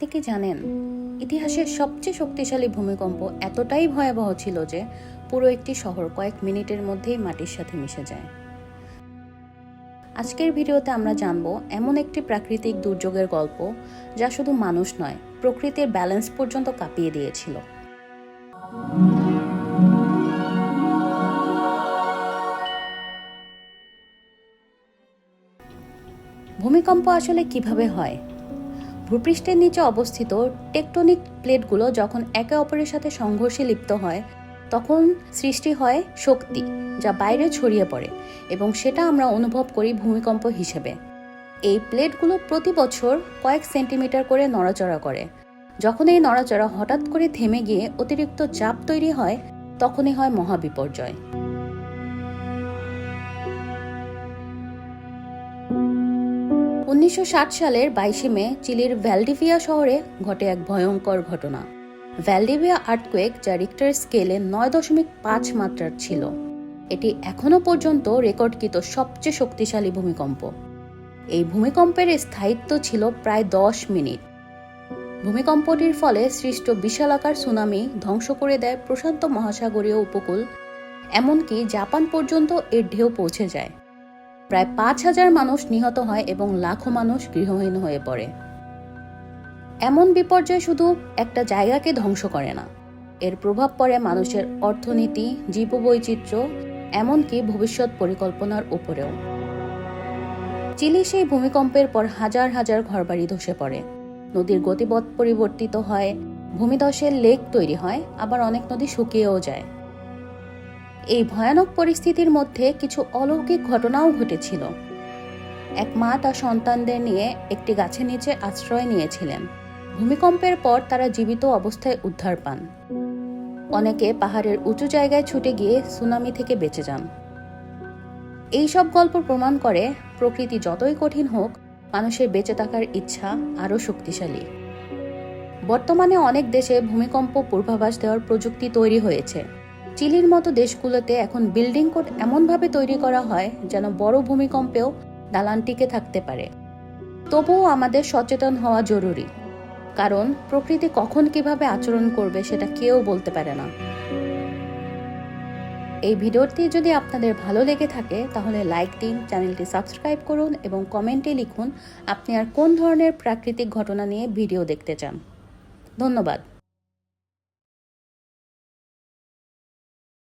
আপনি কি জানেন, ইতিহাসের সবচেয়ে শক্তিশালী ভূমিকম্প এতটাই ভয়াবহ ছিল যে পুরো একটি শহর কয়েক মিনিটের মধ্যেই মাটির সাথে মিশে যায়। আজকের ভিডিওতে আমরা জানব এমন একটি প্রাকৃতিক দুর্যোগের গল্প যা শুধু মানুষ নয়, প্রকৃতির ব্যালেন্স পর্যন্ত কাঁপিয়ে দিয়েছিল। ভূমিকম্প আসলে কিভাবে হয়? ভূপৃষ্ঠের নিচে অবস্থিত টেকটনিক প্লেটগুলো যখন একে অপরের সাথে সংঘর্ষে লিপ্ত হয়, তখন সৃষ্টি হয় শক্তি যা বাইরে ছড়িয়ে পড়ে এবং সেটা আমরা অনুভব করি ভূমিকম্প হিসেবে। এই প্লেটগুলো প্রতি বছর কয়েক সেন্টিমিটার করে নড়াচড়া করে। যখন এই নড়াচড়া হঠাৎ করে থেমে গিয়ে অতিরিক্ত চাপ তৈরি হয়, তখনই হয় মহাবিপর্যয়। 1960 সালের 22 মে চিলির ভ্যালডিভিয়া শহরে ঘটে এক ভয়ঙ্কর ঘটনা। ভ্যালডিভিয়া আর্থকোয়েক, যা রিক্টার স্কেলে 9.5 মাত্রার ছিল, এটি এখনো পর্যন্ত রেকর্ডকৃত সবচেয়ে শক্তিশালী ভূমিকম্প। এই ভূমিকম্পের স্থায়িত্ব ছিল প্রায় 10 মিনিট। ভূমিকম্পটির ফলে সৃষ্ট বিশালাকার সুনামি ধ্বংস করে দেয় প্রশান্ত মহাসাগরীয় উপকূল, এমনকি জাপান পর্যন্ত এর ঢেউ পৌঁছে যায়। প্রায় 5,000 মানুষ নিহত হয় এবং লাখো মানুষ গৃহহীন হয়ে পড়ে। এমন বিপর্যয় শুধু একটা জায়গাকে ধ্বংস করে না, এর প্রভাব পড়ে মানুষের অর্থনীতি, জীববৈচিত্র্য, এমনকি ভবিষ্যৎ পরিকল্পনার উপরেও। চিলি সেই ভূমিকম্পের পর হাজার হাজার ঘরবাড়ি ধসে পড়ে, নদীর গতিপথ পরিবর্তিত হয়, ভূমিধসের লেক তৈরি হয়, আবার অনেক নদী শুকিয়েও যায়। এই ভয়ানক পরিস্থিতির মধ্যে কিছু অলৌকিক ঘটনাও ঘটেছিল। এক মা তার সন্তানদের নিয়ে একটি গাছের নিচে আশ্রয় নিয়েছিলেন। ভূমিকম্পের পর তারা জীবিত অবস্থায় উদ্ধার পান। অনেকে পাহাড়ের উঁচু জায়গায় ছুটে গিয়ে সুনামি থেকে বেঁচে যান। এই সব গল্প প্রমাণ করে প্রকৃতি যতই কঠিন হোক, মানুষের বেঁচে থাকার ইচ্ছা আরও শক্তিশালী। বর্তমানে অনেক দেশে ভূমিকম্প পূর্বাভাস দেওয়ার প্রযুক্তি তৈরি হয়েছে। চিলির মতো দেশগুলোতে এখন বিল্ডিং কোড এমনভাবে তৈরি করা হয় যেন বড় ভূমিকম্পেও দালান টিকে থাকতে পারে। তবুও আমাদের সচেতন হওয়া জরুরি, কারণ প্রকৃতি কখন কিভাবে আচরণ করবে সেটা কেউ বলতে পারে না। এই ভিডিওটি যদি আপনাদের ভালো লেগে থাকে তাহলে লাইক দিন, চ্যানেলটি সাবস্ক্রাইব করুন এবং কমেন্টে লিখুন আপনি আর কোন ধরনের প্রাকৃতিক ঘটনা নিয়ে ভিডিও দেখতে চান। ধন্যবাদ।